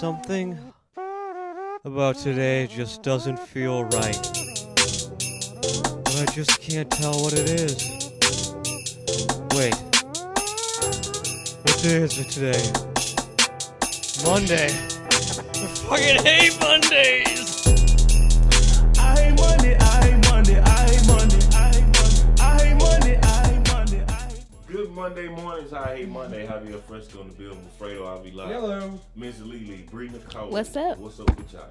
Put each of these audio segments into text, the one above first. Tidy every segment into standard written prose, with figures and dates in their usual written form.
Something about today just doesn't feel right. But I just can't tell what it is. Wait. What day is it today? Monday. I fucking hate Mondays! I hate Monday, I hate Monday, I hate Monday, I hate Monday, I hate Monday, I hate Monday, I hate Monday. Good Monday mornings, I hate Monday. Javier Fresco in the building with Fredo, I'll be live. Hello. Miss Lily, breathing the cold. What's up? What's up with y'all?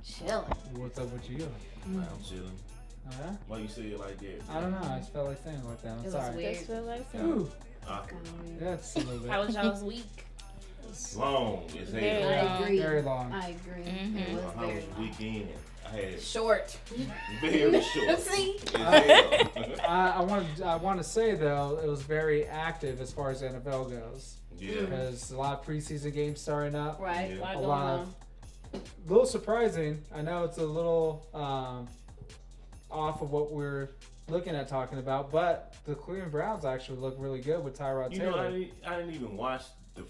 Chilling. What's up with you? I'm chilling. Huh? Why you say it like that? I don't know. I just felt like saying it like that. I'm It was sorry. weird. Just feel like Ooh, that. that's a little bit. How was y'all's week? Long as Very hell. long. I agree. Very long. I agree. Mhm. It was How very was long. weekend? I had Short. very short. See? As hell. I want to say though, it was very active as far as the NFL goes Yeah. because a lot of preseason games starting up. Right. Yeah. Lot A going lot on. of, a little surprising. I know it's a little off of what we're looking at talking about, but the Cleveland Browns actually look really good with Tyrod You Taylor. know, I didn't even watch the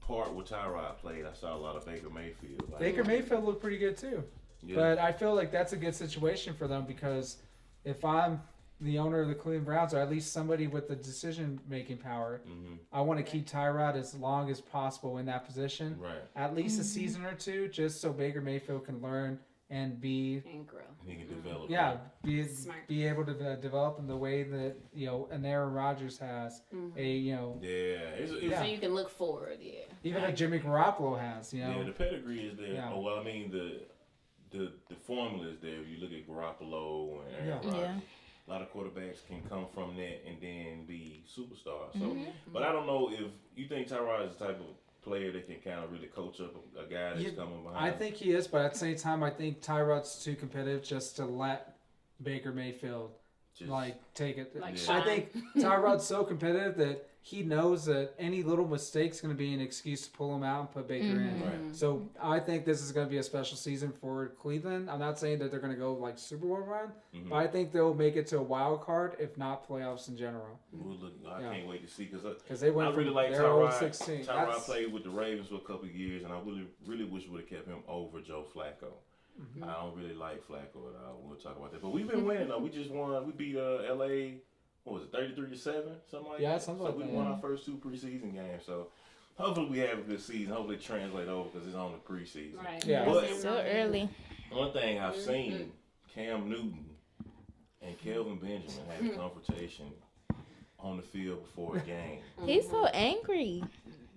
part where Tyrod played. I saw a lot of Baker Mayfield. Like, Baker Mayfield looked pretty good too. yeah. But I feel like that's a good situation for them because if I'm the owner of the Cleveland Browns, or at least somebody with the decision-making power, Mhm. I want to keep Tyrod as long as possible in that position, Right. at least a season or two, just so Baker Mayfield can learn and be, And grow. He can develop. yeah, be Smart. be able to develop in the way that an Aaron Rodgers has, a Yeah. It's, Yeah. So you can look forward, yeah. even a Jimmy Garoppolo has, Yeah, the pedigree is there. Yeah. Oh, well, I mean, the formula is there. If you look at Garoppolo and Aaron Yeah. Rodgers, Yeah. a lot of quarterbacks can come from that and then be superstars. So, Mm-hmm. but I don't know if you think Tyrod is the type of player that can kind of really coach up a guy that's Yeah, coming behind. I think he is, but at the same time, I think Tyrod's too competitive just to let Baker Mayfield Just- take it. Like Yeah. I shine. think Tyrod's so competitive that he knows that any little mistake's going to be an excuse to pull him out and put Baker in. Right. So I think this is going to be a special season for Cleveland. I'm not saying that they're going to go like Super Bowl run, Mhm. but I think they'll make it to a wild card, if not playoffs in general, We'll look, I Yeah. can't wait to see because they I went really from like their old Tyrod. 16. Tyrod That's- played with the Ravens for a couple of years, and I really wish we would have kept him over Joe Flacco. Mm-hmm. I don't really like Flacco at all. We'll talk about that. But we've been winning though. We just won. We beat LA. What was it, 33-7, something like that? Yeah, something like so we that. won our first two preseason games. So hopefully we have a good season. Hopefully it translate over because it's on the preseason. Right. Yeah. But Still early. one thing I've seen, Cam Newton and Kelvin Benjamin have a confrontation on the field before a game. He's so angry.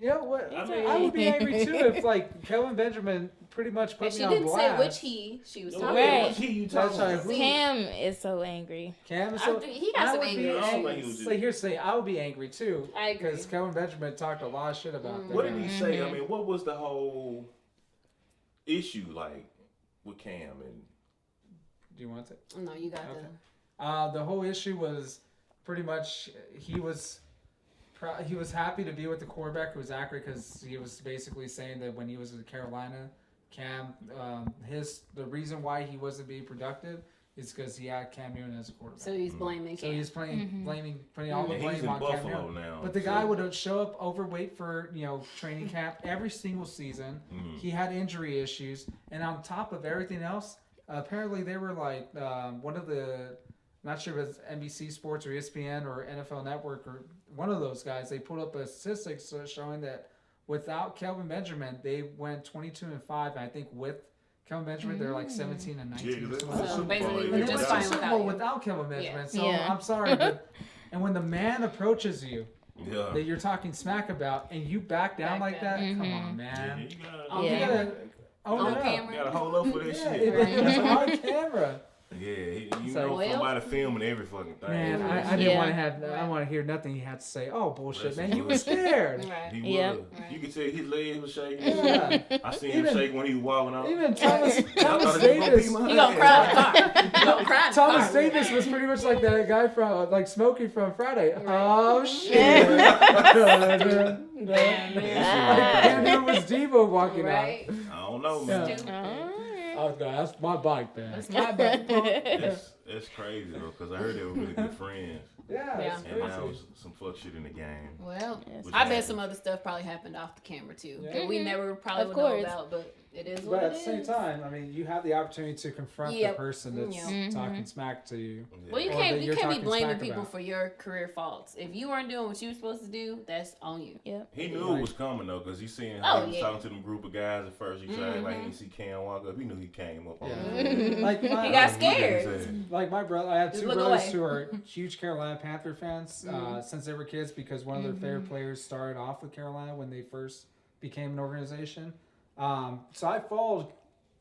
You know what? I I would be angry too if like Kelvin Benjamin pretty much put And me she on didn't say blast. which she was talking Right. about. What key you That's talking right. about? Cam is so angry. Cam is I so, think he got I some would anger be I don't angry. think he was Like here's the thing, I would be angry too. I agree. Because Kelvin Benjamin talked a lot of shit about that. What did he guy. say? I mean, what was the whole issue like with Cam? And Do you want it? No, you got Okay. The whole issue was pretty much he was happy to be with the quarterback who was accurate because he was basically saying that when he was in Carolina, Cam, the reason why he wasn't being productive is because he had Cam Newton as a quarterback. So he's blaming So Cam. he's putting all the and blame he's in on Cam Buffalo Newton. now. But the so- guy would show up overweight for training camp every single season. Mhm. He had injury issues, and on top of everything else, apparently they were like one of the, not sure if it's NBC Sports or ESPN or NFL Network or one of those guys. They put up a statistics showing that without Kelvin Benjamin, they went 22-5. And I think with Kelvin Benjamin, they're like 17-19. Yeah, 'cause or they something won the like So Super basically, Bowl. we're and they just went fine to Super without Bowl you. without Kelvin Benjamin. Yeah. So Yeah. I'm sorry, but and when the man approaches you Yeah. that you're talking smack about and you back down Back like down. that, come Mhm. on, man. You gotta, On You Yeah. gotta own On it up. camera. you gotta hold up for this Yeah, shit. it's on camera. Yeah, you So- know Well- somebody filming every fucking thing. Man, I Yeah. didn't want to have. I want to hear nothing he had to say. Oh bullshit, That's man! You good. were scared. Right. He Yep. was. You could tell his legs was shaking. Yeah. I seen him Even- shake when he was walking out. Even Thomas I thought he was gonna Davis. beat my You gonna ass. cry in the car. You gonna cry in the Thomas car. Davis was pretty much like that guy from like Smokey from Friday. Right. Oh shit! Man, man. Like Cam Newton was Devo walking Right? I don't know, Yeah. man. Alright. out. Oh god, that's my bike, man. That's my bad. That's, That's crazy though, because I heard they were really good friends, Yeah, Yeah. it's and crazy. that was some fuck shit in the game. Well, Yes. Which I bet happened. some other stuff probably happened off the camera too Yeah. that we never probably Of would know course. about. But it is But what at it the same is. time, I mean, you have the opportunity to confront the Yep. person that's Yeah. talking smack to you. Well, you Or can't that you you're can't be talking blaming smack people about. for your career faults. If you weren't doing what you were supposed to do, that's on you. Yep. He knew it was coming though, because he seen how Oh, he was yeah. talking to them group of guys at first. He tried like he Mhm. didn't see Cam walk up. He knew he came up on Yeah. him. Like He my, got He didn't scared. say it. like my brother, I have Just two look brothers away. who are huge Carolina Panther fans since they were kids because one of their favorite players started off with Carolina when they first became an organization. So I followed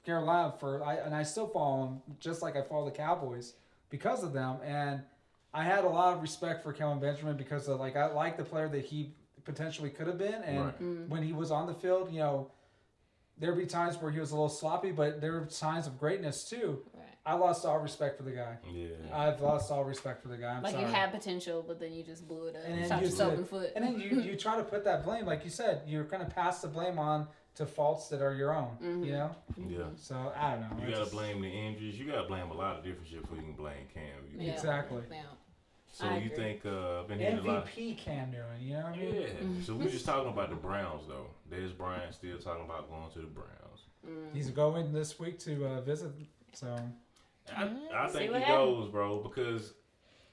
Carolina and I still follow them just like I follow the Cowboys because of them. And I had a lot of respect for Kelvin Benjamin because of, like, I like the player that he potentially could have been. And Right. when he was on the field, you know, there'd be times where he was a little sloppy, but there were signs of greatness too. Right. I lost all respect for the guy. Yeah. I've lost all respect for the guy. I'm Like sorry. you had potential, but then you just blew it up. And then Shot you yourself said- in the foot. And then you try to put that blame, like you said, you're kind of pass the blame on to faults that are your own. You know. Yeah. So I don't know. You It's gotta just- blame the injuries. You gotta blame a lot of different shit before you can blame Cam. Yeah. Exactly. Yeah. So I you agree. think been hearing a lot? MVP Cam Newton. You know what I mean? Yeah. So we just talking about the Browns though. There's Brian still talking about going to the Browns. He's going this week to visit. So I See think what he goes, bro, because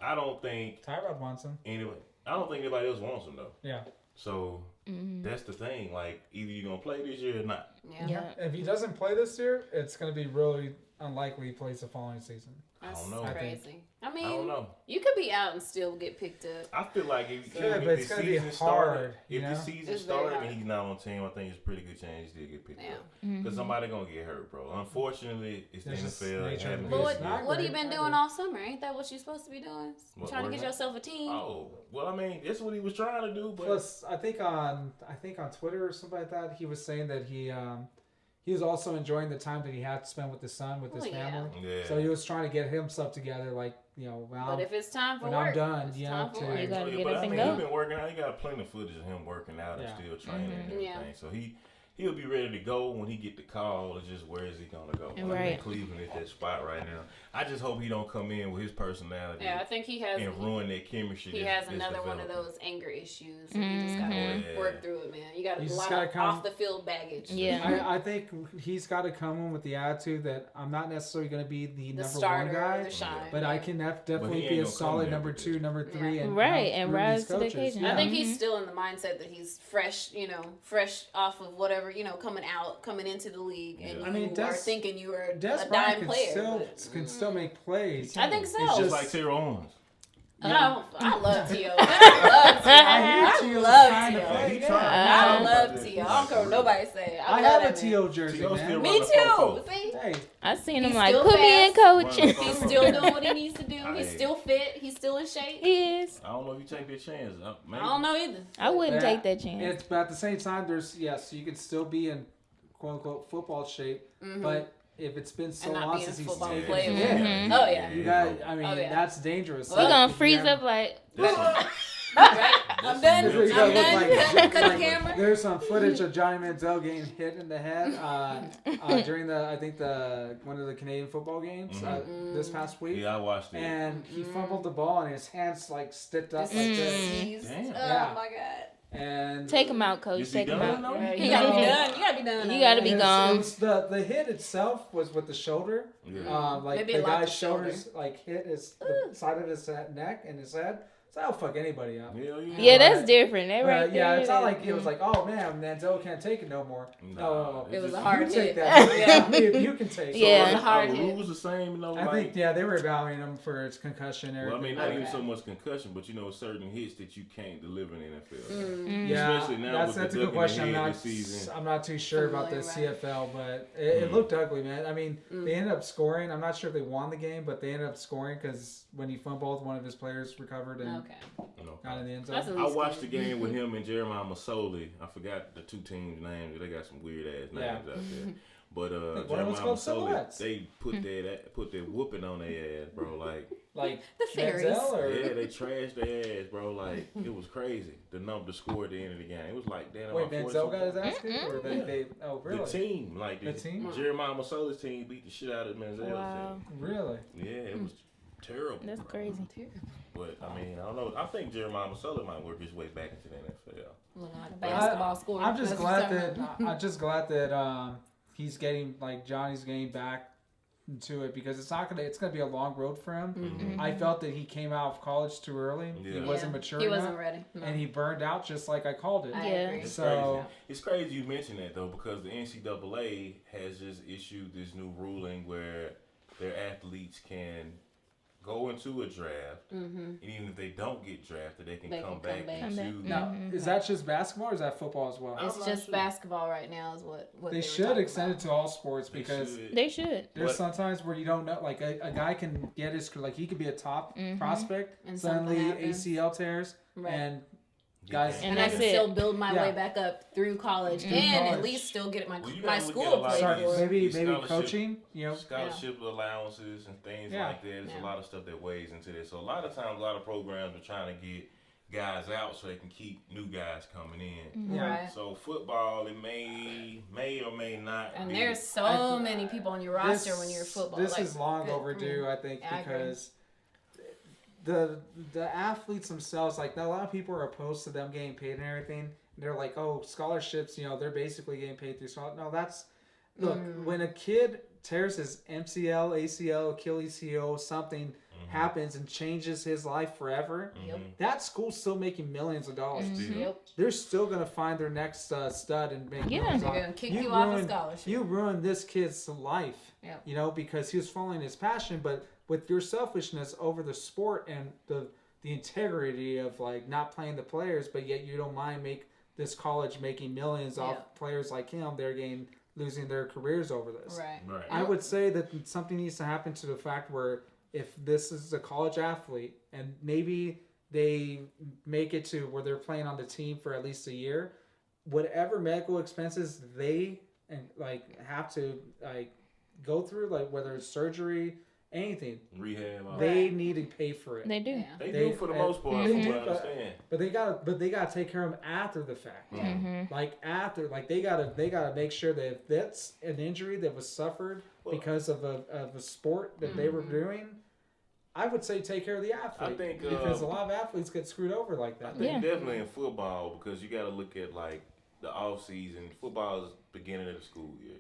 I don't think Tyrod wants him. anybody else wants him though. Yeah. So that's the thing. Like either you're gonna play this year or not. Yeah. Yeah. If he doesn't play this year, it's going to be really unlikely he plays the following season. That's I don't know. crazy. I mean, I don't know. you could be out and still get picked up. I feel like if, Yeah, if but it's the gonna be season hard, started, you if the know? season It's very started hard. and he's not on the team, I think it's a pretty good chance he still get picked Yeah. up. Because somebody gonna get hurt, bro. Unfortunately, it's the That's just NFL. It nature of happens the But this beast. year. Not what have you great. been Not doing great. all summer? Ain't that what you're supposed to be doing? What, Trying to working get out? yourself a team. Oh, well, I mean, that's what he was trying to do, but Plus, I think on Twitter or something like that, he was saying that he was also enjoying the time that he had to spend with his son, with his Well, yeah. family. yeah. So he was trying to get himself together, like, you know, But if it's time for when work, I'm done, it's you know, time for to- work. You gotta Yeah, get but up I and mean, go. he's been working out. He got plenty of footage of him working out Yeah. and still training and everything. Yeah. So he'll be ready to go when he get the call. It's just where is he gonna go? I Right. think Cleveland is that spot right now. I just hope he don't come in with his personality Yeah, I think he has. and ruin that chemistry. He that's- has that's another one of developing. those anger issues. And you just gotta Mhm. work through it, man. You got You a just lot gotta of come- off the field baggage. Yeah. I think he's got to come in with the attitude that I'm not necessarily going to be the, The number starter, one guy, the shine. but I can definitely ain't be a gonna come solid there number with 2, it. number 3, and Right, and through rise these to the coaches. occasion. I think Mhm. he's still in the mindset that he's fresh, fresh off of whatever, coming into the league, and Yeah. you I mean, are Des- thinking you were Des a Bryant dime can player. still but- can still make plays. I think so. It's Just just like Terrell Owens. I love T.O. I T.O. 's love trying to T.O. play. He Yeah. trying. I He love trying. T.O. I don't care what nobody say. I love have a that man. T.O. jersey, T.O. man. still Me run the too. 4-4. See? Hey, I seen him He's like, still put me in, fast. coach. Run the He's 4-4. still doing what he needs to do. He's Hey. still fit. He's still in shape. He is. I don't know if you take that chance. I Maybe. don't know either. I wouldn't Yeah. take that chance. but at the same time, there's so you can still be in quote unquote football shape, but if it's been so And not long be a since he's football taken, player. yeah, Oh, yeah. you got. I mean, Oh, yeah. that's dangerous. Well, He gonna If you freeze have- up like, Right? I'm done. That's what you gotta I'm look done. like. Cut the camera. There's some footage of Johnny Manziel getting hit in the head during one of the Canadian football games this past week, Yeah, I watched it. and he fumbled the ball and his hands like stiffed up Just like this, seized. Damn. Oh Yeah. my god. and take him out, coach. Is he Take him done out. though? You gotta be done. You gotta be done. You gotta be and gone. it was the hit itself was with the shoulder. Yeah. Like Maybe the it locked guy's the shoulder. shoulders like hit the side of his neck and his head. So that'll fuck anybody up. Hell yeah. Yeah, that's different. That right Yeah, there. it's not like it was like, oh man, Manziel can't take it no more. No, It's It was just- a hard you take hit. that. Yeah. If you can take it. Yeah. It was a hard Are the hit. rules the same? I think they were evaluating him for his concussion and Well, I everything. mean, not even Okay. so much concussion, but certain hits that you can't deliver in the NFL. Yeah, Especially now with that's the a good duck in question. the I'm head not, this season. I'm not too sure about the Familiar, CFL, but it looked ugly, man. I mean, they ended up scoring. I'm not sure if they won the game, but they ended up scoring because when he fumbled, one of his players recovered and Okay. got in the end zone. That's a I watched the game with him and Jeremiah Masoli. I forgot the two teams' names. They got some weird ass names out there. But think one of Jeremiah them's called Masoli, Silhouettes. they put their whooping on their ass, bro. Like, Like The fairies. Manziel or yeah, they trashed their ass, bro. Like, it was crazy. The score at the end of the game. It was like, damn. wait, Manziel got his ass kicked, or they oh really? The team, like The team? Jeremiah Masoli's team beat the shit out of Manziel's Wow. team. Really? Yeah, it was Terrible. That's crazy. But I mean, I don't know. I think Jeremiah Masoli might work his way back into the NFL. Looking like a basketball score. I'm just That's glad what that I'm I'm just glad that he's getting like Johnny's getting back into it because it's gonna be a long road for him. Mm-hmm. I felt that he came out of college too early. Yeah. He wasn't mature He enough, wasn't ready. No. and he burned out just like I called it. I Yeah. agree. It's So- crazy. It's crazy you mention that though, because the NCAA has just issued this new ruling where their athletes can go into a draft, and even if they don't get drafted, they can come back into. Now, is that just basketball or is that football as well? I'm It's not just sure. basketball right now is what They were should talking extend it about. to all sports They because should. They should. there's What? sometimes where you don't know, like a guy can get his, like he could be a top prospect, And something suddenly happens. ACL tears, Right. and You guys, can't- And I that's can it. still build my Yeah. way back up through college and college. at least still get my Well, you my gotta look at a school lot play of sorry, these- for. maybe these maybe scholarship- coaching, scholarship allowances and things Yeah. like that. There's Yeah. a lot of stuff that weighs into this. So a lot of times, a lot of programs are trying to get guys out so they can keep new guys coming in. Yeah. Right. So football, it may or may not. And be. there's so many people on your roster when you're football. This like, is long good. overdue, I think, I agree. because the athletes themselves, like a lot of people are opposed to them getting paid and everything. They're like, oh, scholarships, they're basically getting paid through scholarship. No, that's look, when a kid tears his MCL, ACL, Achilles heel, something happens and changes his life forever. Mm-hmm. Yep. That school's still making millions of dollars. Yep. They're still gonna find their next stud and make millions. They're gonna kick you off a scholarship. You ruined this kid's life. Yep. Because he was following his passion, but with your selfishness over the sport and the integrity of like not playing the players, but yet you don't mind make this college making millions off Yeah. players like him. They're losing their careers over this. Right. Right. I would say that something needs to happen to the fact where if this is a college athlete and maybe they make it to where they're playing on the team for at least a year, whatever medical expenses they have to go through, like whether it's surgery, anything, Rehab. they need to pay for it. They do. Yeah. They they- do for the most part, they from do, what I understand. But they gotta take care of them after the fact. Like after, like they gotta make sure that if that's an injury that was suffered because of a sport that they were doing, I would say take care of the athlete. I think, because a lot of athletes get screwed over like I that. think Yeah. definitely in football, because you got to look at like the off season. Football is beginning of the school year,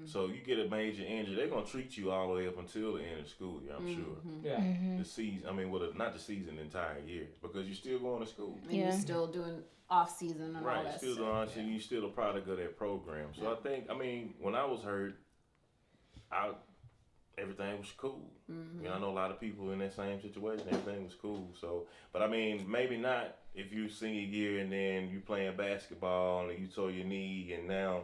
so you get a major injury, they're gonna treat you all the way up until the end of the school year. I'm sure. Yeah. The season, I mean, not the season, the entire year, because you're still going to school. And you're still doing off season and all Right, that still stuff. doing shit, you still a product of that program. So I mean, when I was hurt, everything was cool. I mean, I know a lot of people in that same situation. Everything was cool. So, but I mean, maybe not if you senior year and then you playing basketball and you tore your knee and now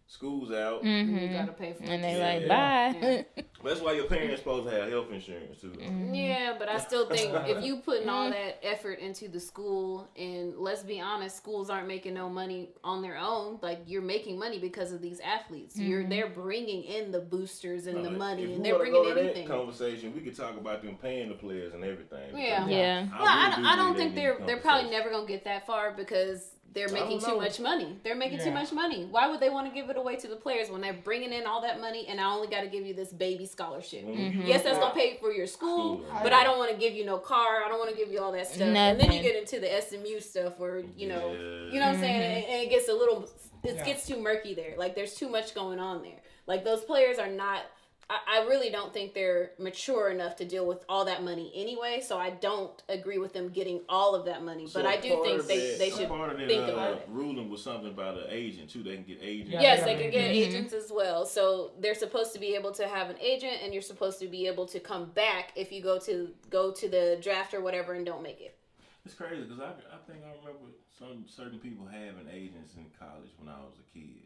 school's out. You gotta pay for it. And they Yeah. like, bye. Yeah. That's why your parents supposed to have health insurance too. Yeah, but I still think if you putting all that effort into the school, and let's be honest, schools aren't making no money on their own. Like you're making money because of these athletes. They're bringing in the boosters and the money, If and we they're wanna bringing go to anything. that conversation, we could talk about them paying the players and everything. Yeah. Yeah. Well, I really don't believe think they they're need probably conversation. never gonna get that far because they're making don't too know. much money. They're making too Yeah. much money. Why would they want to give it away to the players when they're bringing in all that money and I only got to give you this baby scholarship? Yes, that's gonna pay for your school, School, but I don't want to give you no car. I don't want to give you all that stuff. And then Nothing. you get into the SMU stuff where you know Yeah. what I'm saying, and it gets a little, it Yeah. gets too murky there. Like there's too much going on there. Like those players are not. I really don't think they're mature enough to deal with all that money anyway, so I don't agree with them getting all of that money. So But I do part think of they that- should part of that, think about it. ruling was something about an agent too. They can get agents. Yeah. Yes, they could get agents as well. So they're supposed to be able to have an agent, and you're supposed to be able to come back if you go to the draft or whatever and don't make it. It's crazy because I think I remember some certain people having agents in college when I was a kid.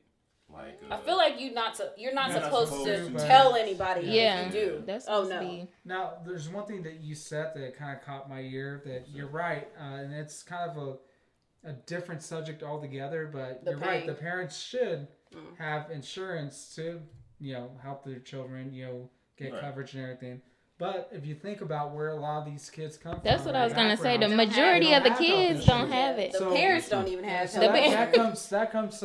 Like I feel like you're not supposed to supposed to. tell anybody Yeah. if you do. That's Oh supposed to no. be. Now, there's one thing that you said that kind of caught my ear. That you're right, and it's kind of a different subject altogether. But The you're right. pay. The parents should have insurance to help their children get Right. coverage and everything. But if you think about where a lot of these kids come from, That's what I was their gonna say. The backgrounds, majority they of the don't have health kids don't insurance. have it. The So- parents don't even have So The health pa- insurance. that comes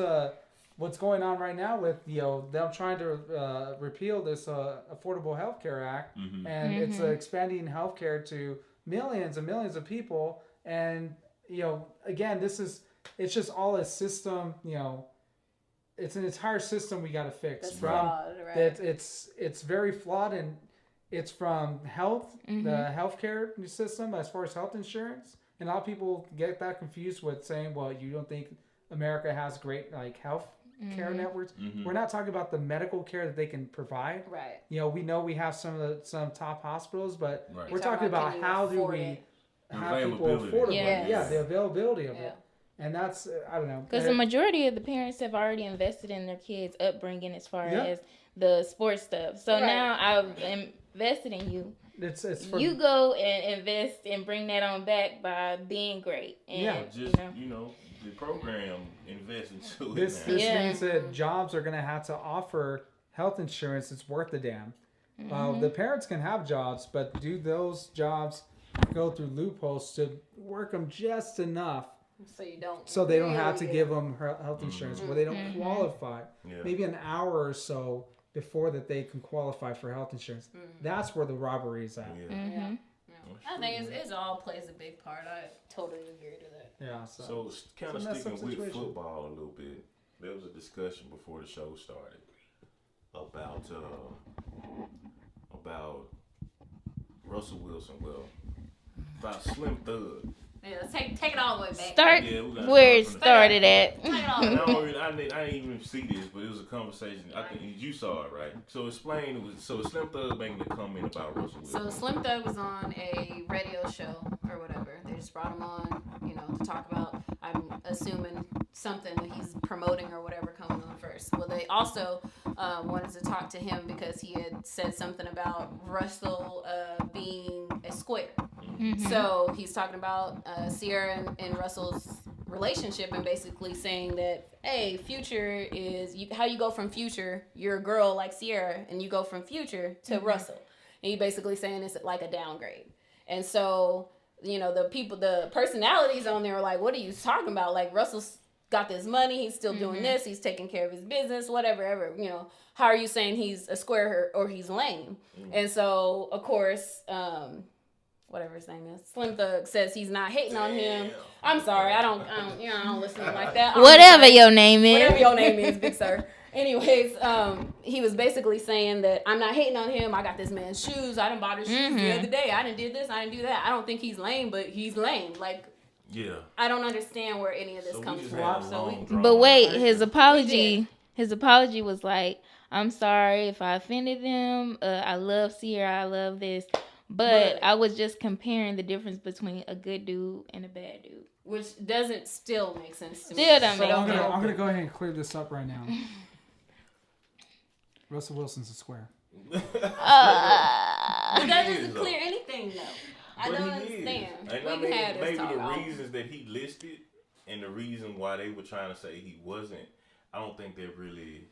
what's going on right now with them trying to repeal this Affordable Health Care Act, and it's expanding healthcare to millions and millions of people, and again, it's just all a system. It's an entire system we got to fix. That's flawed, right? It's very flawed, and it's from health, the healthcare system as far as health insurance, and a lot of people get that confused with saying, well, you don't think America has great health care networks. We're not talking about the medical care that they can provide. Right. We know we have some top hospitals, but Right. we're talking about how do we have people afford it. Yes. Yeah, the availability of it. And that's, I don't know. Because the majority of the parents have already invested in their kids' upbringing as far as the sports stuff. So now I've invested in you. It's you go and invest and bring that on back by being great. And, the program invest into it. This means that jobs are going to have to offer health insurance that's worth a damn. The parents can have jobs, but do those jobs go through loopholes to work them just enough so they don't have to give them health insurance where they don't qualify? Maybe an hour or so before that they can qualify for health insurance. That's where the robbery is at. I think it all plays a big part. I totally agree to that. Yeah. So kind of sticking with football a little bit. There was a discussion before the show started about Russell Wilson. Well, about Slim Thug. Yeah, let's take it all the way back. Start where it started at. I didn't even see this, but it was a conversation. I think you saw it, right? So explain. Slim Thug making a comment about Russell Wilson. So Slim Thug was on a radio show or whatever. They just brought him on, to talk about, I'm assuming, something that he's promoting or whatever coming on first. Well, they also wanted to talk to him because he had said something about Russell being a square. So he's talking about Sierra and Russell's relationship and basically saying that, hey, Future is how you go from Future, you're a girl like Sierra, and you go from Future to Russell. And he basically saying it's like a downgrade. And so, the personalities on there are like, what are you talking about? Like, Russell's got this money, he's still doing this, he's taking care of his business, whatever, how are you saying he's a square or he's lame? And so, of course, whatever his name is, Slim Thug says he's not hating on him. I'm sorry, I don't listen to him like that. Whatever your name is. Whatever your name is, big sir. Anyways, he was basically saying that I'm not hating on him. I got this man's shoes. I done bought his shoes the other day. I done did this. I didn't do that. I don't think he's lame, but he's lame. Like, I don't understand where any of this comes from. But wait, his apology was like, I'm sorry if I offended them. I love Sierra. I love this. But I was just comparing the difference between a good dude and a bad dude. Which doesn't still make sense to me. Still don't make sense. sense. I'm going to go ahead and clear this up right now. Russell Wilson's a square. But that doesn't clear anything, though. I don't understand. And maybe the reasons that he listed and the reason why they were trying to say he wasn't, I don't think they're really,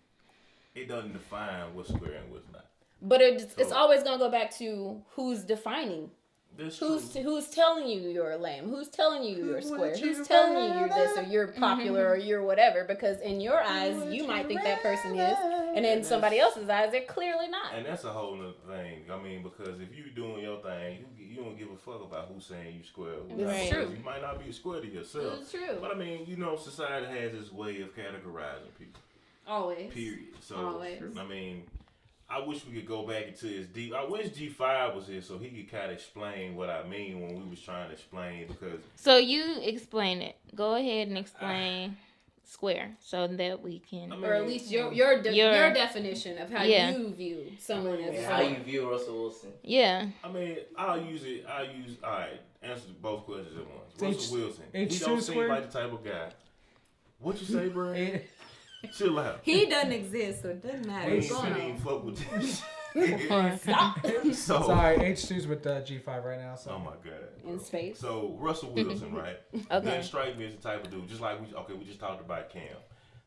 it doesn't define what's square and what's not. But it's always going to go back to who's defining. Who's telling you you're lame? Who's telling you you're square? Who's telling you you're this or you're popular or you're whatever? Because in your eyes, you might think that person is, and in somebody else's eyes, they're clearly not. And that's a whole nother thing. I mean, because if you doing your thing, you don't give a fuck about who's saying you square. It's true. You might not be square to yourself. It's true. But I mean, society has its way of categorizing people. Always. Period. So, always. I mean, I wish we could go back into his deep. I wish G5 was here so he could kind of explain what I mean when we was trying to explain because. So you explain it. Go ahead and explain square so that we can. Or at least your definition of how you view someone as how you view Russell Wilson. Yeah. I mean, all right. Answer both questions at once. Russell Wilson. He don't seem like the type of guy. What you say, bro? Chill out. He doesn't exist, so it doesn't matter. He shouldn't even fuck with this. Stop. Sorry, H2's with G5 right now. So. Oh my god. In space. So Russell Wilson, right? Okay. Doesn't strike me as the type of dude. Just like we just talked about Cam.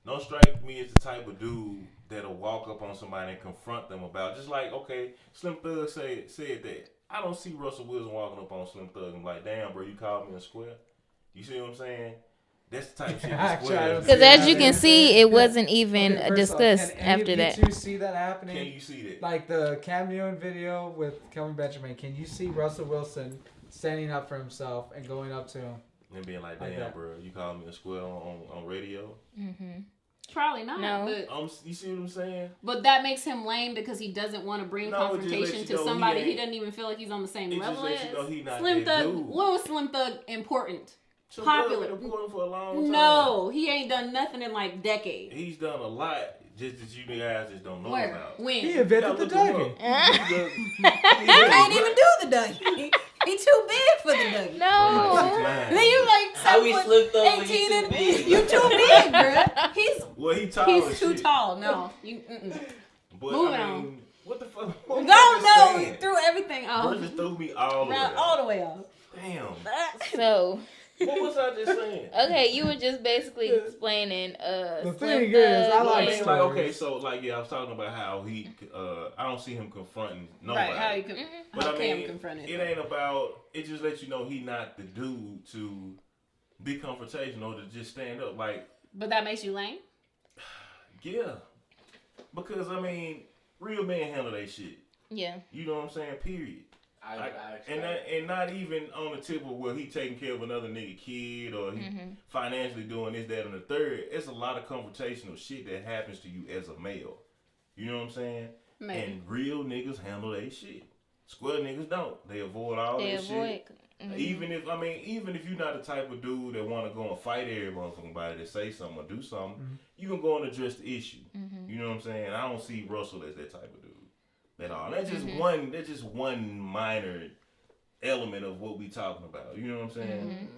Don't strike me as the type of dude that'll walk up on somebody and confront them about. Just like Slim Thug said that. I don't see Russell Wilson walking up on Slim Thug and like, damn, bro, you called me a square. You see what I'm saying? That's the type of shit Actually, that's I square. don't Because see as that. you can see, it wasn't Okay, even first off, discussed can any after of that. you two see that happening? Can you see that? Like the Cam Newton video with Kelvin Benjamin. Can you see Russell Wilson standing up for himself and going up to him? And being like, Like damn, that. bro, you called me a square on radio? Probably not. No. You see what I'm saying? But that makes him lame because he doesn't want to bring No, it just lets confrontation you to know he somebody he ain't- doesn't even feel like he's on the same It just level lets as. you know he not Slim that Thug. dude. When was Slim Thug important? So Popular. Thug been important for a long time. No, he ain't done nothing in like decades. He's done a lot, just that you guys just don't know Where? about. When? He He invented the look him Dougie. up. can't even do the Dougie. He too big for the Dougie. No. Then you like How we 7 slipped foot up when 18 you and too big? you too big, bruh. Well, he tall He's as too shit. tall. No, you. But Moving I mean, on. what the fuck? No, What no, you you threw everything off. Bro just threw me all the way All off. the way off. Damn. So, What was I just saying? okay, you were just basically explaining The Slim thing is, I Thug like I and- mean, like, okay, so, like, yeah, I was talking about how he, I don't see him confronting nobody. Right? How you can? But How I Cam mean, confronted? it ain't about, it just lets you know he not the dude to be confrontational or to just stand up. Like, But that makes you lame. yeah. Because, I mean, real men handle that shit. Yeah. You know what I'm saying? Period. I And not even on the tip of where he taking care of another nigga kid or he financially doing this, that, and the third. It's a lot of confrontational shit that happens to you as a male. You know what I'm saying? Maybe. And real niggas handle that shit. Square niggas don't. They avoid all They that avoid. shit. Even if you're not the type of dude that want to go and fight every motherfucking body that say something or do something, you can go and address the issue. You know what I'm saying? I don't see Russell as that type of dude at all. That's just one. That's just one minor element of what we talking about. You know what I'm saying?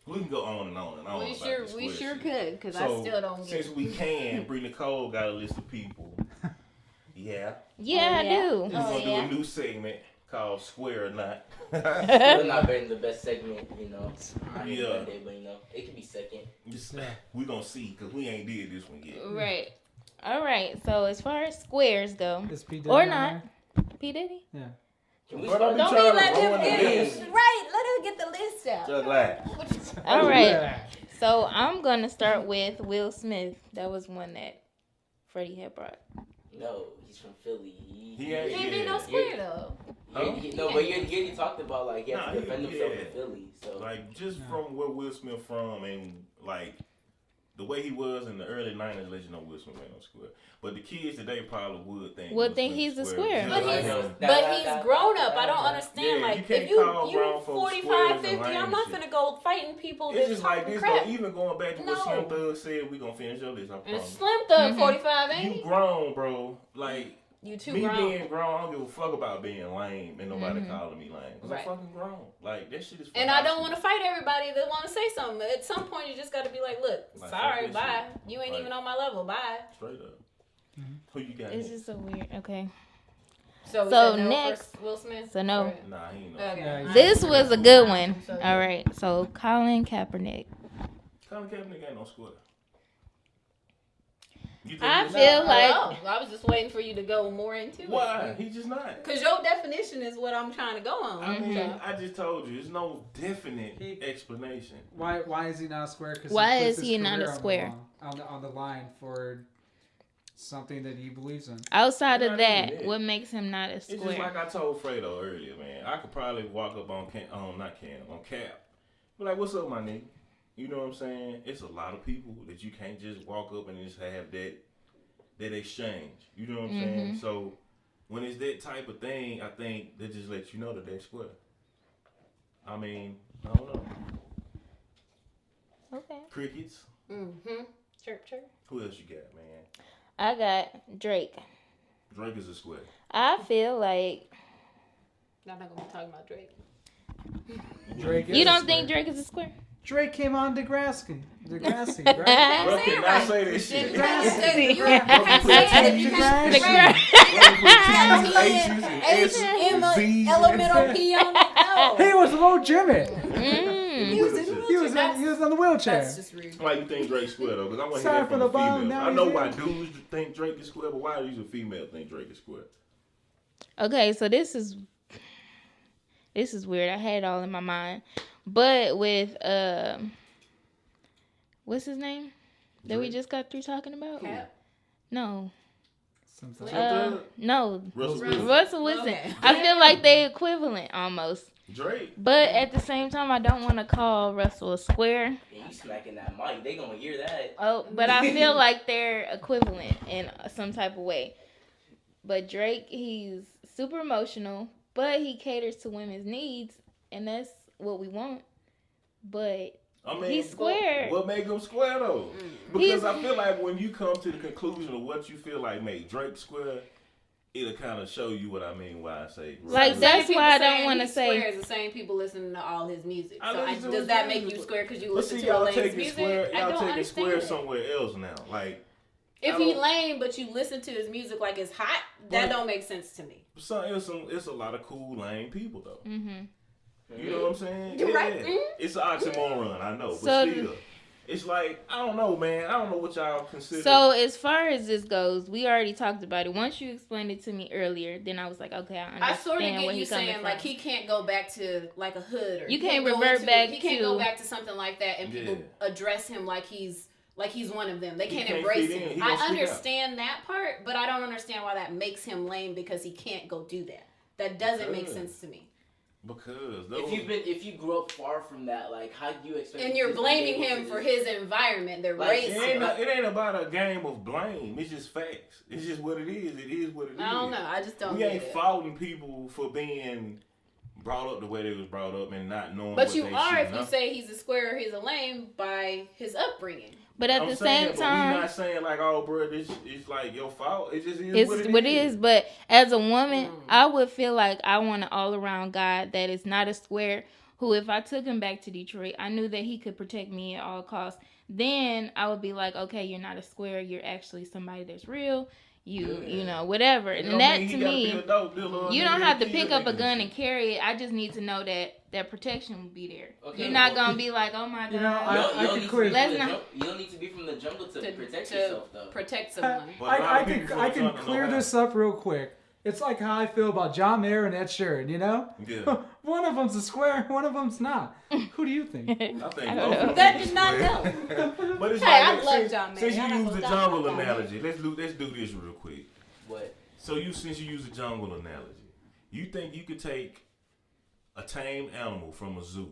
We can go on and on and on. We about sure this we square sure shit. could because I So, still don't get since it. we can, Bree Nicole got a list of people. Yeah. Yeah, I do. We're gonna do a new segment called Square or Not. Still not better than the best segment, you know. Yeah. Monday, but you know, it could be second. We gonna see because we ain't did this one yet. Right. All right. So as far as squares go, Is P. Diddy or on not, P Diddy. there? Yeah. Can we But start? I be Don't trying be to let him ruin the get list. right. Let him get the list out. Just laugh. All right. So I'm gonna start with Will Smith. That was one that Freddie had brought. No, he's from Philly. He ain't- Can't be no Yeah. square though. No, but you already talked about like he has Nah, to defend himself yeah. in Philly. So Like just from where Will Smith from and like the way he was in the early '90s, let you know Will Smith ain't no square. But the kids today probably would think. Would Will think Smith he's a is square. just But like he's him. grown up. I don't understand. Yeah, you Like can't if you call grown folks 45, squares 50, and lame I'm not shit. finna go fighting people It's that's just like talking this crap. though. Even going back to what No. Slim Thug said, we gonna finish your list. I And promise. Slim Thug 45 ain't You he? grown, bro. Like You too me grown. being grown, I don't give a fuck about being lame and nobody calling me lame. Cause Right. I'm fucking grown. Like that shit is. And I don't want to fight everybody that want to say something. At some point, you just got to be like, look, Like, sorry, fuck bye. that shit. You ain't Like- even on my level. Bye. Straight up. Who you got? It's next? just so weird. Okay. So, So is that no next- for Will Smith. so no. Or- Nah, he ain't no. Okay. Yeah, This was a good one. So, All right. So Colin Kaepernick. Colin Kaepernick ain't no square. You think I he's feel not? like- Oh, I was just waiting for you to go more into it. Why? He just not. Because your definition is what I'm trying to go on. I mean, So- I just told you, there's no definite He- explanation. Why is he not a square? 'Cause Why puts is his he not a career on the square? line- on the line for something that he believes in. Outside of Not that, even that. what makes him not a It's just square? like I told Fredo earlier, man. I could probably walk up on on Cap. Be like, what's up, my nigga? You know what I'm saying? It's a lot of people that you can't just walk up and just have that exchange. You know what I'm saying? So when it's that type of thing, I think they just let you know that they're square. I mean, I don't know. Okay. Crickets. Mm-hmm. Chirp, chirp. Who else you got, man? I got Drake. Drake is a square. I feel like I'm not going to be talking about Drake. Drake. you don't think Drake is a square? Drake came on Degrassi, right? Bro, cannot say that shit. You can't say it if you can't The say gra- H, Emma, Z's. elemental P on it. He No. was low Jimmy. He was in the He was on the wheelchair. That's just rude. Why you think Drake's square though? Because I want to hear Sorry that from for the the ball, females. now I know he's why in. dudes think Drake is square, but why do a female think Drake is square? Okay, so this is weird. I had it all in my mind, but with What's his name? That we Drake. just got through talking about? Cap. No. Something. No. Russell Russell. Wilson. Russell Wilson. Okay. I feel like they equivalent almost. Drake. But at the same time, I don't want to call Russell a square. Yeah, you smacking that mic, they gonna hear that. Oh, but I feel like they're equivalent in some type of way. But Drake, he's super emotional, but he caters to women's needs, and that's what we want. But I mean, he's square. What make him square though? Because I feel like when you come to the conclusion of what you feel like make Drake square, it'll kind of show you what I mean. Why I say Like, Same that's people why I saying don't want to he's square say. is the same people listening to all his music. I So listen to does his that make music, you square because you But listen see, to y'all Elaine's taking music? square, I y'all don't taking understand square that. somewhere else now. Like, If I he don't- lame, but you listen to his music like it's hot, that But- don't make sense to me. it's a lot of cool lame people though. Mm-hmm. You know what I'm saying? You're right. It's an oxymoron, I know, but So- still, it's like I don't know, man. I don't know what y'all consider. So as far as this goes, we already talked about it. Once you explained it to me earlier, then I was like, okay, I understand I sort of where get you he's coming saying from. like he can't go back to like a hood or You he can't go revert into- back He can't to- go back to something like that and people Yeah. address him like he's one of them. They He can't can't embrace fit in. He him. gonna I stick out. understand that part, but I don't understand why that makes him lame because he can't go do that. That doesn't make Because- sense to me. because those, If you grew up far from that, like how do you expect? And your you're kids to be blaming able him to for just- his environment, the Like, race. it ain't about a game of blame. It's just facts. It's just what it is. It is what it is. I don't know. I just don't We get ain't it. faulting people for being brought up the way they was brought up and not knowing. But what you they are should if you know. say he's a square or he's a lame by his upbringing. But at I'm the saying, same but time, we not saying like, oh, bro, this is like your fault. It just is it's what it is. But as a woman, Mm. I would feel like I want an all-around guy that is not a square. Who, if I took him back to Detroit, I knew that he could protect me at all costs. Then I would be like, okay, you're not a square. You're actually somebody that's real. You know, whatever. It And don't that mean to he gotta be me, a dope dealer or you nigga don't that have to kill pick up a niggas gun and and shit. carry it. I just need to know that protection will be there. Okay, You're not well- gonna be like, oh my god. You know, You don't I need can to be clear. from Let's the not- jung- You don't need to be from the jungle to protect to yourself, though. protect someone. But a lot I of people can from the jungle clear know this up real quick. It's like how I feel about John Mayer and Ed Sheeran, you know? Yeah. One of them's a square, one of them's not. Who do you think? I think I both don't of know. them That is did not square. But it's Hey, like, I love since, John Mayer. since you Y'all not use the gonna talk jungle about John analogy, let's do this real quick. What? So since you use the jungle analogy, you think you could take a tame animal from a zoo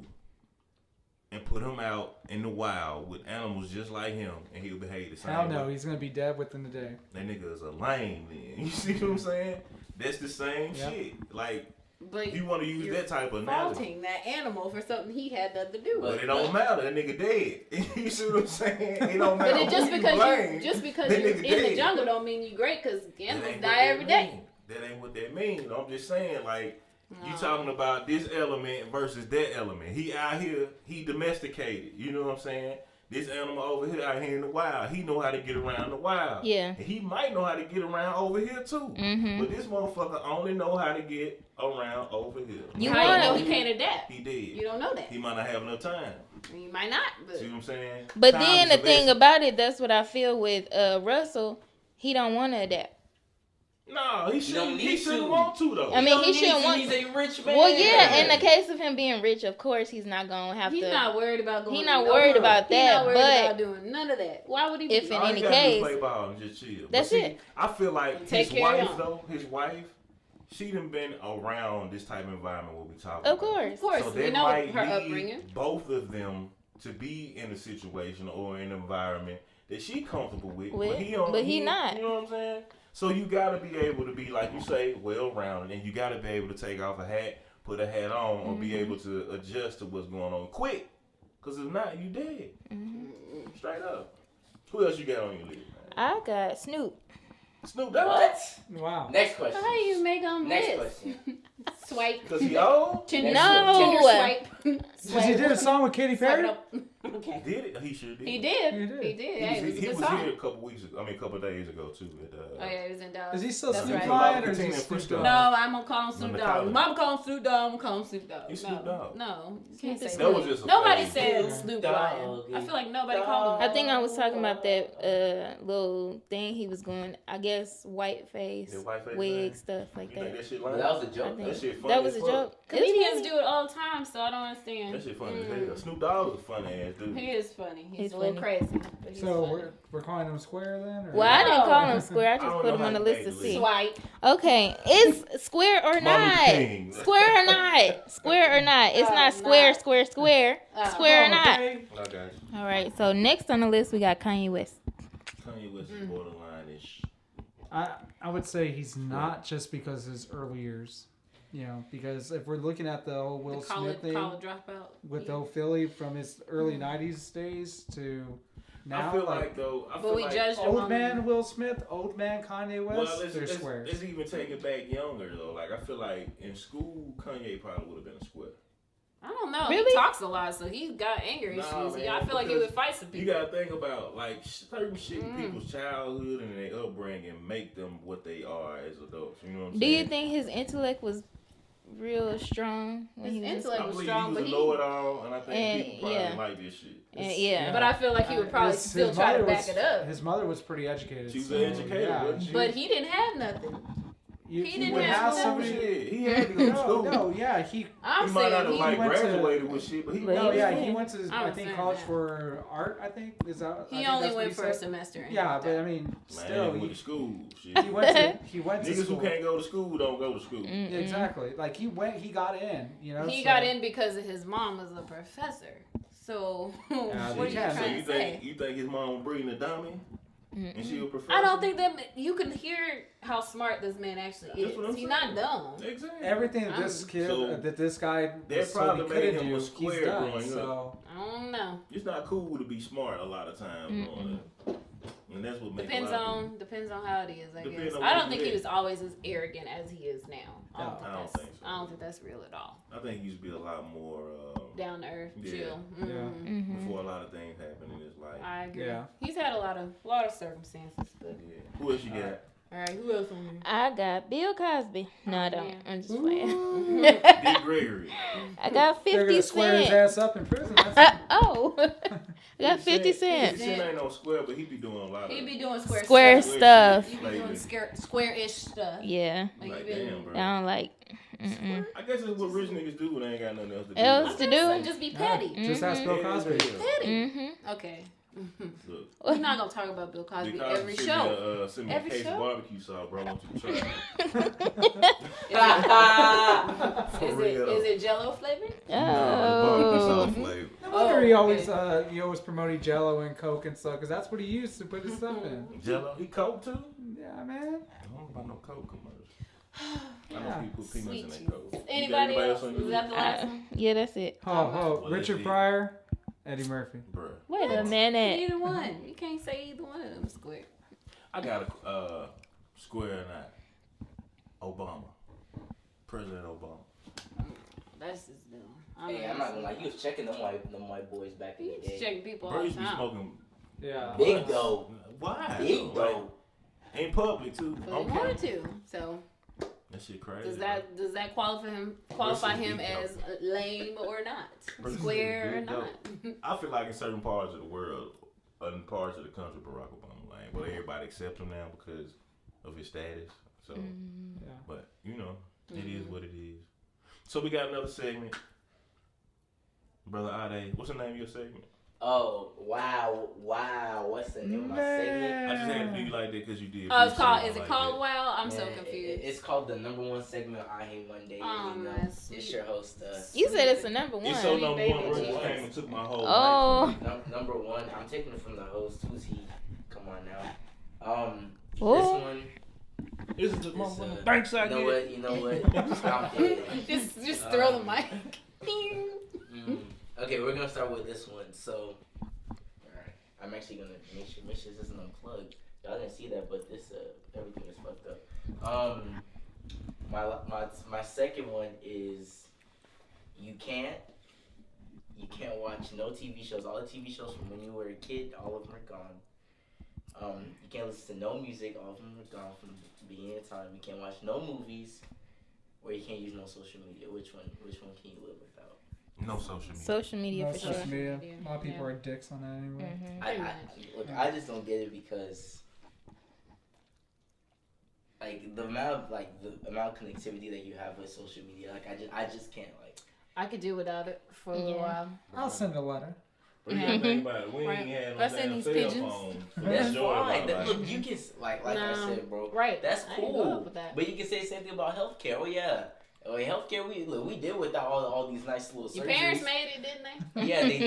and put him out in the wild with animals just like him, and he'll behave the same Hell no, way? he's gonna be dead within the day. That nigga is a lame then. You see what I'm saying? That's the same Yep. shit. Like, But you want to use you're that type of analogy. faulting that animal for something he had nothing to do But with. it don't matter. That nigga dead. You see what I'm saying? It don't matter. But it just who because blame, you're that in nigga the dead. jungle don't mean you great because That animals ain't die what that every day. mean. That ain't what that mean. I'm just saying, like, you No. talking about this element versus that element. He out here, he domesticated. You know what I'm saying? This animal over here out here in the wild, he know how to get around the wild. Yeah. And he might know how to get around over here too. Mhm. But this motherfucker only know how to get around over here. You How you wanna- know he can't adapt? He did. You don't know that. He might not have enough time. You might not. But See what I'm saying? But Time then is the a thing lesson. about it, that's what I feel with Russell. He don't want to adapt. No, he don't shouldn't. He need shouldn't to. want to though. I mean, he shouldn't want. He's a rich man. Well, yeah. In the case of him being rich, of course, he's not gonna have he's to. not worried about going. He not nowhere. worried about He that, not worried but about doing none of that. Why would he? if be? in All any you gotta do is case, play ball and just chill. But that's see, it. I feel like Take his care of wife him. though, his wife, she done been around this type of environment what we talking of about. course. Of course, So we that know might her lead upbringing. both of them to be in a situation or an environment that she comfortable with, With, but he don't. but he not. You know what I'm saying? So you gotta be able to be, like you say, well rounded, and you gotta be able to take off a hat, put a hat on, or be able to adjust to what's going on quick. Cause if not, you dead. Straight up. Who else you got on your list, man? I got Snoop. Snoop Dogg. What? Wow. Next question. How you make him Next this? question. Swipe. Cause he old? Tinder, No. Tinder swipe. Because he did a song with Katy Swipe it Perry? up. Okay. Did it? He sure did. He did. He did. He did. He Hey, it was, was a he good was song. here a couple weeks ago. I mean, a couple days ago too. Oh yeah, he was in Dallas. Is he still That's Snoop right. Lion or is he Continuing Snoop footsteps. Dogg? No, I'm gonna call him Snoop the Dogg. college. Mama call him Snoop Dogg. I'm gonna call him Snoop Dogg. He's no, Snoop Dogg. No, you can't say That Snoop. was just a Nobody phase. said Snoop Snoop Dogg. Lion. I feel like nobody called I him. think I was talking about that little thing he was going. I guess white face, The white face wig thing? stuff like You think that. that shit But lying? that was a I joke, think That shit funny That was as a fuck. joke. Comedians do it all the time, so I don't understand. That shit funny as hell. Snoop Dogg is a funny ass dude. He is funny. He's He's a little funny. crazy. But he's So funny. we're calling him square then? Or? Well, I didn't call him square. I I just don't put know him how on the you list make to the see. list. Swipe. Okay, it's square or Martin Luther not. King. Square or not. Square or not. It's not square, not. square. Square or not. Okay. I got you. All right. So next on the list we got Kanye West. Kanye West is borderline-ish. I would say he's not just because of his early years. You know, because if we're looking at the whole Will The college Smith thing dropout. with the Philly from his early 90s days to now, I feel like though. I But feel we like, judged him old on man Will Smith, old man Kanye West, Well, they're squares. let's even take it back younger though. Like I feel like in school, Kanye probably would have been a square. I don't know. Really? He talks a lot, so he got anger Nah, issues. man, I feel like he because would fight some You people. gotta think about like certain shit in people's childhood and their upbringing make them what they are as adults. You know what I'm Do saying? you think his intellect was real strong when His he was in intellect I was believe strong, he was but a he. know-it-all, and I think And, people probably yeah. didn't like this shit. Yeah. But I feel like he would probably His still try to mother back was- it up. His mother was pretty educated. She was so, an educator, yeah. wasn't she? But he didn't have nothing. You, He you didn't would have have no somebody. Shit, he had to go to No, school. no, yeah, he. I'm He might not saying have he like went to- graduated with shit, but he. But No, he yeah, was he in. went to I I was think saying college that. for art. I think is that. I He think only that's what went he for a said. semester. And Yeah, he but I left. mean, Man, still, he went to school. Shit. he went to he went to Niggas school. who can't go to school don't go to school. Mm-mm. Exactly, like he got in. You know, He so- got in because his mom was a professor. So Yeah, what are you yeah, So trying you to say? think his mom was breeding a dummy, and she was a professor? I don't think that you can hear how smart this man actually That's what is. I'm He's saying. not dumb. Exactly. Everything that this kid, So, that this guy that was told he probably made couldn't him do, a he's square done. growing So I don't know. It's not cool to be smart a lot of times, growing up. And that's what makes Depends a lot of depends on how it is. I Depends guess. on I where don't you think he at. was always as arrogant as he is now. I don't, No, think, I don't that's, think so. I don't think that's real at all. I think he used to be a lot more Down to earth, Yeah. chill. Yeah. Mm-hmm. before a lot of things happened in his life. I agree. Yeah. He's had a lot of circumstances, but Yeah. Who else you got? all right. Who else on here? I got Bill Cosby. No, I don't. Yeah. I'm just playing. Dick Gregory. I got they're 50 gonna square his Cent. ass up in prison. That's Oh, I got 50 Cent. 50 Cent ain't no square, but he be doing a lot of He be doing square Square stuff. stuff. He be doing square-ish stuff. Yeah, Like, Like, he been- damn, bro. I don't like. Mm-mm. I guess it's what rich niggas do when they ain't got nothing else to do. Else to do? Just be petty. just ask Bill Yeah, Cosby. yeah. Petty. Mm-hmm. Okay. Look, We're not gonna talk about Bill Cosby Bill Cosby every sent show. Me send me Every a case show? of barbecue sauce, bro. I want you to try it. For real. Is it Jello flavored? Barbecue sauce Oh. flavor. No wonder Oh, he always promoted Jello and Coke and stuff because that's what he used to put his stuff in. Jello. He Coke too? Yeah, man. I don't know about no Coke commercial. I Yeah. know people put peanuts Sweet in their Jesus. Coke. You got Anybody else? on your Is that the list? last one? Yeah, that's it. Oh, Well, Richard let's see. Pryor, Eddie Murphy. Bruh. Wait a minute. Either one. You can't say either one of them square. I got a square or not. Obama. President Obama. That's just dumb. Hey, I'm not gonna lie, you was checking them white boys back in the He's day. checking people Bro all the used to be time. smoking. Yeah. Big though. Why? Big though? Like, though. in public too. But he wanted to. So That shit crazy. does that qualify him as lame or not? Versus Square or big not? I feel like in certain parts of the world, in parts of the country, Barack Obama lame, but everybody accepts him now because of his status. So, Yeah. but you know, it is what it is. So we got another segment, brother Ade. What's the name of your segment? Oh, wow. What's the name of my segment? I just had to do you like that because you did. Oh, it's called. appreciate Is it like called that. Wow? I'm so Yeah, confused. It's called the #1 segment. I hate Monday. Oh, you know, my sweet. it's your host. You said it's a number one. It's so number Baby one. Bro Jesus. just came and took my whole. Oh. Number one. I'm taking it from the host. Who's he? Come on now. This Oh. one. This is the Is, motherfucking thanks I You know get. what? You know what? I'm dead. Just throw the mic. Okay, we're gonna start with this one. So, alright, I'm actually gonna make sure this isn't unplugged. Y'all didn't see that, but this everything is fucked up. My second one is you can't watch no TV shows. All the TV shows from when you were a kid, all of them are gone. You can't listen to no music. All of them are gone from the beginning of time. You can't watch no movies, or you can't use no social media. Which one can you live without? No social media. Social media No for social sure. media. Yeah. A lot of people Yeah. are dicks on that anyway. Mhm. I just don't get it because Like the amount of connectivity that you have with social media. Like I just can't like. I could do without it for a little while. I'll send a letter. But you gotta think about it. We Right. ain't had no Let's send damn these cell pigeons. phone. That's Enjoy our fine. life. Look, you can like I said, bro. Right. That's I ain't going up cool. with that. But you can say the same thing about healthcare. Oh yeah. Oh, healthcare. We did without all these nice little surgeries. Your parents made it, didn't they? Yeah, they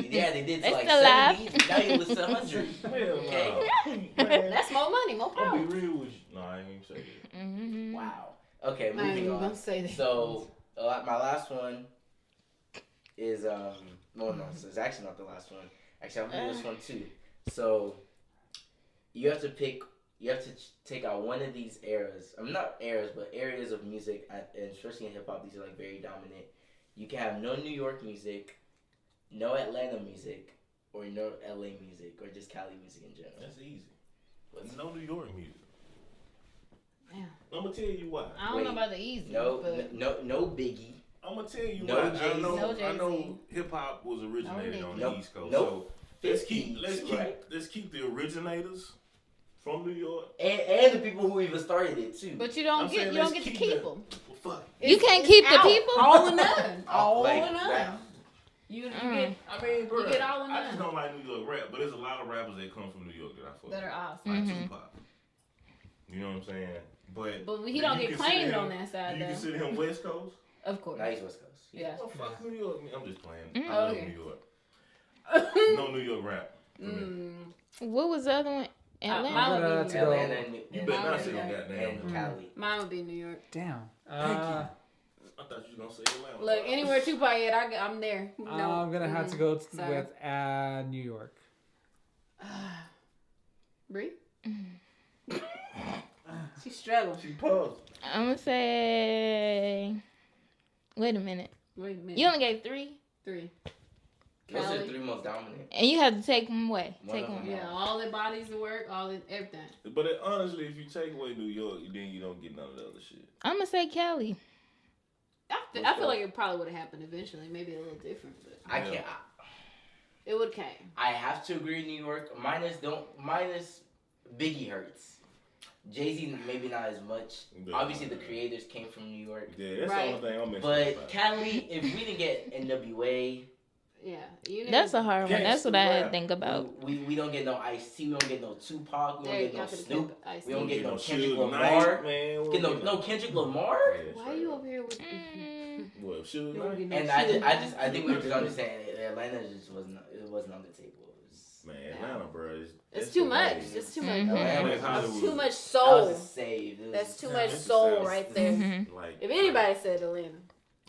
did. They To like still alive. 70. Now you listen to 100. Hell Okay. no. Man, That's more money, more I'll power. be real with you. No, I ain't even say that. Mm-hmm. Wow. Okay, I ain't moving even on. gonna say that. So my last one is no, it's actually not the last one. Actually, I'm gonna do this one too. So you have to pick. You have to take out one of these eras. Not eras, but areas of music, and especially in hip hop, these are like very dominant. You can have no New York music, no Atlanta music, or no LA music, or just Cali music in general. That's easy. What's No New York music. Yeah. I'm gonna tell you why. I don't know about the easy, no but no Biggie. I'm gonna tell you No why. Jay-Z. No I Jay-Z. know hip hop was originated on the Nope. East Coast. Nope. So let's 50s, right? keep the originators from New York. And the people who even started it too. but you don't I'm get saying you don't let's get to keep keep the- them. Well, fuck. You can't keep the people? All or none. All Like, or none. rap. You get I mean, bro, You get all of I just none. don't like New York rap, but there's a lot of rappers that come from New York that I fuck that with. are awesome. Like Mhm. Tupac. You know what I'm saying? But But he don't you get consider claimed him- on that side You though. consider him West Coast? Of course. Now he's West Coast. Yeah. Oh, fuck New York. I'm just playing. Mm. I love Okay. New York. No New York rap. For me. What was the other one? Atlanta. Mine would gonna be have New to York. go. Atlanta You and, better not Mine say would be goddamn. and Cali. Mine would be New York. Damn. I thought you was gonna say Atlanta. Look, anywhere Tupac at, I'm there. No. I'm gonna have to go Sorry. with New York. Bree? She's struggling. She paused. I'm gonna say. Wait a minute. Wait a minute. You only gave 3, 3. Those are the Cali. 3 most dominant. and you have to take them away. One Take of them. them. Yeah, all the bodies of work, everything. But honestly, if you take away New York, then you don't get none of the other shit. I'm gonna say Cali. I feel like it probably would have happened eventually, maybe a little different, but I Yeah. can't. it would came. I have to agree. New York minus Biggie hurts. Jay-Z maybe not as much. Yeah. Obviously, the creators came from New York. Yeah, that's Right. the only thing I'm mentioning. But about it. Cali, if we didn't get NWA, Yeah, you know, That's a hard one. That's what I had to rap. think about. we don't get no Ice-T, we don't get no Tupac, we There don't you get no go. Snoop, Ice we don't Cube. get no Suge Kendrick Knight, Lamar. man. We Get don't no Kendrick Lamar. Yeah, Why straight you up. over here with? What, Suge You don't Knight? get no And shit. I think we were just understanding Atlanta just wasn't on the table. It was, Man, Atlanta, bro. It's that's too the much. way. It's too much. Mhm. Atlanta Like was, Hollywood. Too much that was soul. a save. It was That's too a- much It's soul sound. right there. Mhm. Like, If anybody said Atlanta,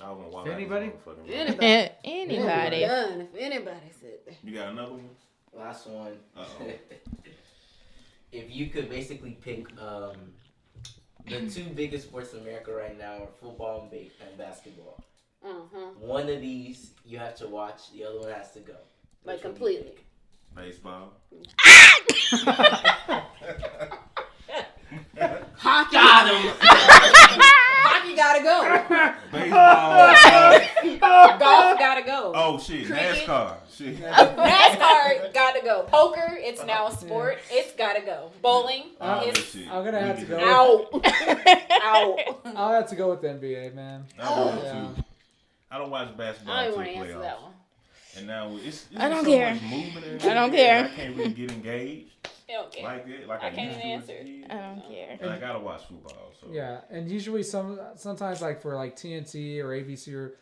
I was gonna walk If out this anybody, anybody? Anybody. done. If anybody said that, You got another one? Last one. Uh-oh. If you could basically pick the 2 biggest sports in America right now are football and basketball. One of these you have to watch, the other one has to go. like Which one do you completely. pick? Baseball. Hockey. Got him! Hockey gotta go. Baseball. Golf gotta go. Oh, shit. Cricket. NASCAR. Shit. NASCAR gotta go. Poker, it's now a sport. It's gotta go. Bowling, Oh, it's shit. I'm gonna have to go. out. Out. I'll have to go with the NBA, man. I would Yeah. too. I don't watch basketball I don't until want to answer playoffs. that one. And now it's I don't so care. much movement in I don't NBA, care. I can't really get engaged I don't care. like that. Like I I can't used to answer. as a kid. I don't care. And I gotta watch football. So Yeah, and usually sometimes like for like TNT or ABC or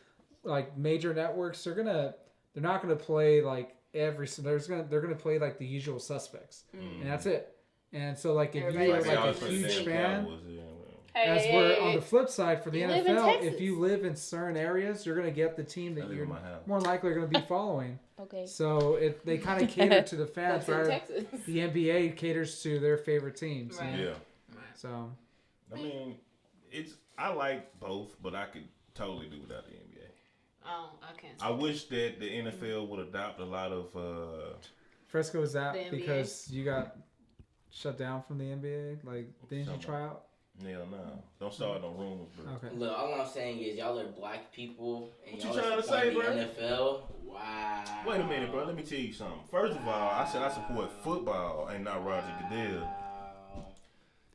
like major networks, they're not gonna play like they're gonna play like the usual suspects, and that's it. And so like if Everybody you're else Like, like they a always play the huge damn fan, Cowboys, yeah, well. as we're on the flip side for the You live in NFL, if Texas. you live in certain areas, you're gonna get the team I that live you're in my house. more likely going to be following. Okay. So they kind of cater to the fans, That's in where Texas. the NBA caters to their favorite teams. Right. Yeah. So I mean, I like both, but I could totally do without the NBA. Oh, I can't. I wish that the NFL would adopt a lot of Fresco is out The NBA? because you got shut down from the NBA. Like, didn't you try out? hell no. Don't start no rumors, bro. Okay. Look, all I'm saying is y'all are black people and What you y'all trying to support say, the bro? NFL. Wow. Wait a minute, bro. Let me tell you something. First of all, I said I support football and not Roger Goodell. Wow.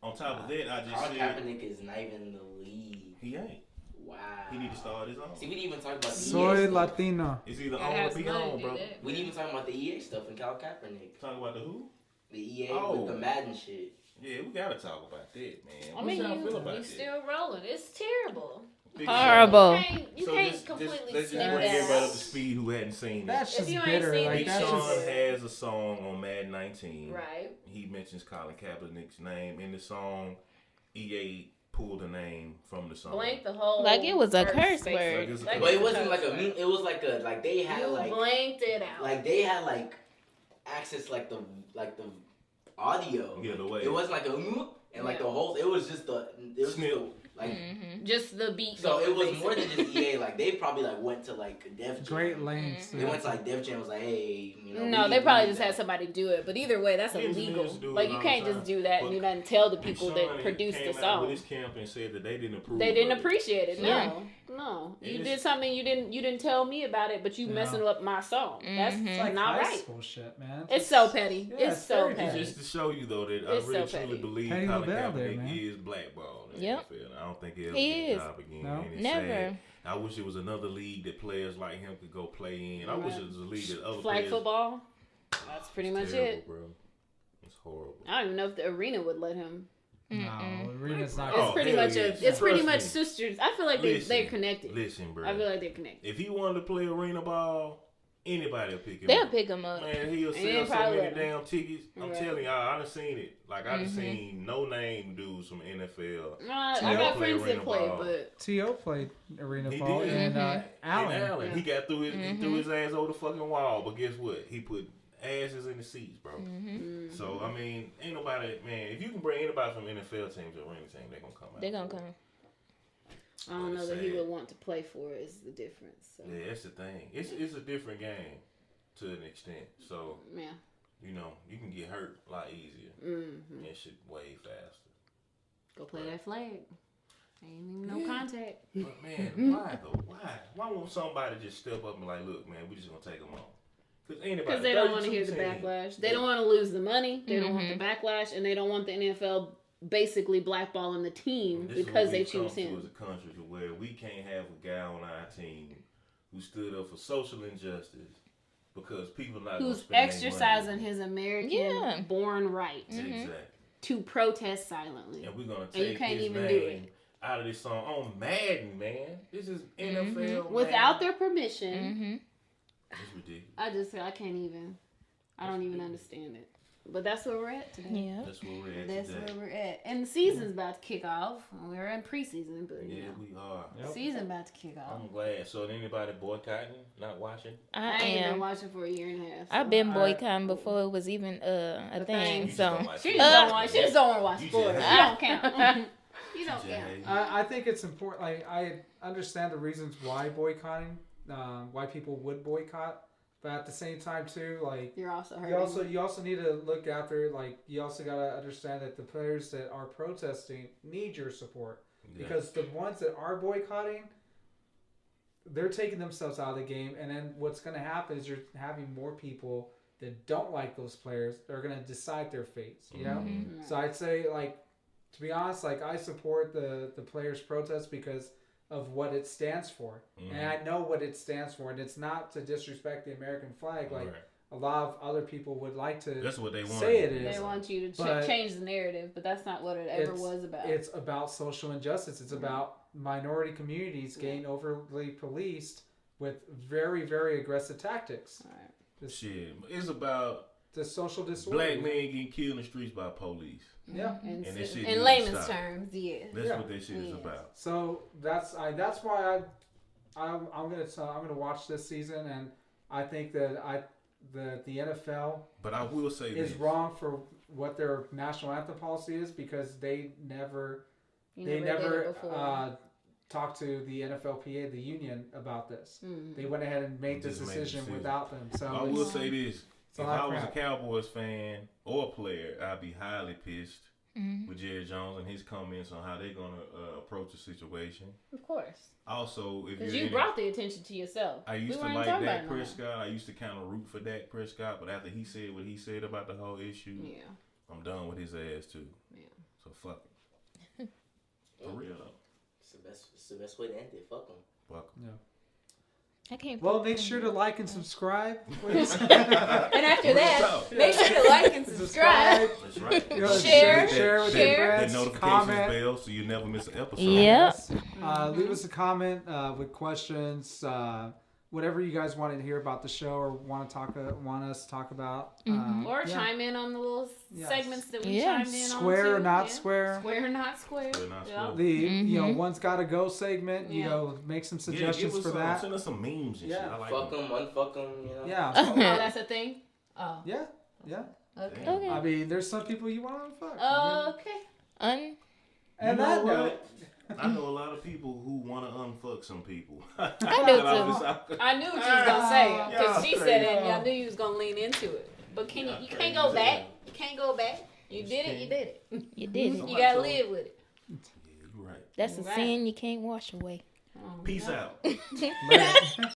On top of that, I just Colin said Kaepernick is not even in the league. he ain't. Wow. He need to start his own. See, we didn't even talk about the Soy EA stuff. Latino. It's either Gotta on have or be some money on, to do bro. that. We didn't even talk about the EA stuff and Colin Kaepernick. Talk about the who? The EA Oh. with the Madden shit. Yeah, we gotta talk about that, man. I What mean, y'all feel you about that? still rolling. It's terrible. Big Horrible. You So can't just completely let's just snap bring that everybody out. up to speed who hadn't seen That's it. just you ain't bitter. seen Like it, Big that's Sean just. has a song on Madden 19. Right. He mentions Colin Kaepernick's name in the song. EA pulled the name from the song. Blank the whole. Like it was a verse, curse basically. word. Like it's a Like curse But it it's a wasn't curse like a word. meme. It was like they had You like blanked it out. like they had like access like the audio. Get away. It wasn't like a and like Yeah. the whole. It was just the. It was Snip. like. Just the beat. So going, it was more than basically. just EA. Like they probably like went to like Def Jam. Great lengths. They went to like Def Jam. Was like, hey, you know. No, we they need probably that. just had somebody do it. But either way, that's The engineers illegal. do it Like all you the can't time. just do that But and you not tell the Big people Sean that produced the came out with song. his camp and said that they didn't approve. They didn't of it. appreciate it. Yeah. No. And You it's- did something you didn't tell me about it, but you Yeah. messing up my song. That's Mhm. It's like not high right. school shit, man. It's so petty. Yeah, it's it's so very It's petty. just to show you though that I It's really so truly petty. believe Petty Colin LaBelle there, Kaepernick man. is blackballed. in the Yep. NFL. I don't think he'll He get a is. job again. No. And it's Never. sad. I wish it was another league that players like him could go play in. I wish it was a league that other Flag players. football. That's pretty It's much terrible, it. bro. It's horrible. I don't even know if the arena would let him. No, arena's not. It's Oh, pretty hell much yes. it's pretty Trust much me. sisters. I feel like they're connected. Listen, bro. I feel like they're connected. If he wanted to play arena ball, anybody will pick him They'll up. pick him up. Man, he'll And sell they'll so probably many let him. damn tickets. I'm Right. telling y'all, I done seen it. Like, I done seen no-name dudes from NFL. I T.O. got play friends that arena play, ball. but T.O. played arena He ball, did. and And Allen. Allen, he got through his he threw his ass over the fucking wall. But guess what? He put asses in the seats, bro. So I mean, ain't nobody, man. If you can bring anybody from NFL team to a arena team, they gonna come out. They're gonna come. I don't know It's that he sad. would want to play for it is the difference. So. Yeah, that's the thing. It's a different game to an extent. So Yeah. you know you can get hurt a lot easier. Mm-hmm. And shit way faster. Go play that flag. Ain't even no contact. But man, why though? Why won't somebody just step up and like, look, man, we just gonna take them on? Because they don't want to hear the backlash. They don't want to lose the money. They don't want the backlash, and they don't want the NFL basically blackballing the team because they choose him. As a country to where we can't have a guy on our team who stood up for social injustice because people not gonna Who's spend their exercising money. his American-born right Exactly. to protest silently. And we're gonna And you take can't his even name do it. out of this song on Madden, man. This is NFL Without Madden. their permission. Mm-hmm. It's ridiculous. I can't even. I don't even understand it. But that's where we're at today. Yeah. That's where we're at That's today. where we're at. And the season's about to kick off. We're in preseason, but Yeah, you know, we are. season about to kick off. I'm glad. So anybody boycotting, not watching? I I ain't been am. watching for a year and a half. I've been boycotting before it was even a thing. You just So don't like She football. just don't want. She just don't want to watch You sports. just- You don't count. You don't Yeah. count. I think it's important. Like I understand the reasons why boycotting, why people would boycott, but at the same time too, like You're also hurting. you also need to look after. Like you also gotta understand that the players that are protesting need your support Yeah. because the ones that are boycotting, they're taking themselves out of the game, and then what's gonna happen is you're having more people that don't like those players. They're gonna decide their fates. You know. Mhm. So I'd say, like, to be honest, like I support the players' protest because of what it stands for, and I know what it stands for, and it's not to disrespect the American flag, like Right. a lot of other people would like to That's what they want. say it is. They want you to But change the narrative, but that's not what it ever was about. It's about social injustice. It's about minority communities getting overly policed with very, very aggressive tactics. All right. This, Shit, it's about the social disorder. black men getting killed in the streets by police. Yeah. In, And that shit needs in to layman's stop. terms, yeah. That's Yeah. what that shit is Yes. about. So that's why I'm gonna watch this season, and I think that the NFL But I will say is this. wrong for what their national anthem policy is because they never You they did it never before. talked to the NFLPA, the union, about this. Mhm. They went ahead and made this Just made the decision decision. without them. So I will say this. it's a If lot I of was a crap. Cowboys fan or a player, I'd be highly pissed Mhm. with Jerry Jones and his comments on how they're going to approach the situation. Of course. Also, if Because you're you in brought the attention to yourself. I used we to weren't like talking Dak about it no more. Prescott. I used to kind of root for Dak Prescott, but after he said what he said about the whole issue, Yeah. I'm done with his ass too. Yeah. So fuck it. For real though. It's the best way to end it. Fuck them. Fuck 'em. I can't. Well, make sure to like and subscribe. Please. And after that, make sure to like and subscribe. That's right. You know, Share, share with your share. That friends. notifications Comment. bell so you never miss an episode. Yep. Leave us a comment with questions, whatever you guys want to hear about the show or want us to talk about. Or chime in on the little segments that we Yeah. chimed in on. Square or too. not Yeah. square. Square or not square. Square or not Yeah. square. The you know one's got to go segment. You Yeah. know, make some Yeah, suggestions give us for that. Send us some memes and Yeah. shit. I like Fuck them. them, unfuck them, you know. Yeah, Oh, that's a thing? Oh. yeah. Okay. Okay. I mean, there's some people you want to fuck. Okay. And You know that what? note, I know a lot of people who want to unfuck some people. I do too. I knew what you was gonna say because she Yeah. said it, and I knew you was gonna lean into it. But can you can't go back. You can't go back. You did it. You did it. You did it. You gotta live with it. Yeah, you're right. That's a Right. sin you can't wash away. Oh, Peace no. out. later.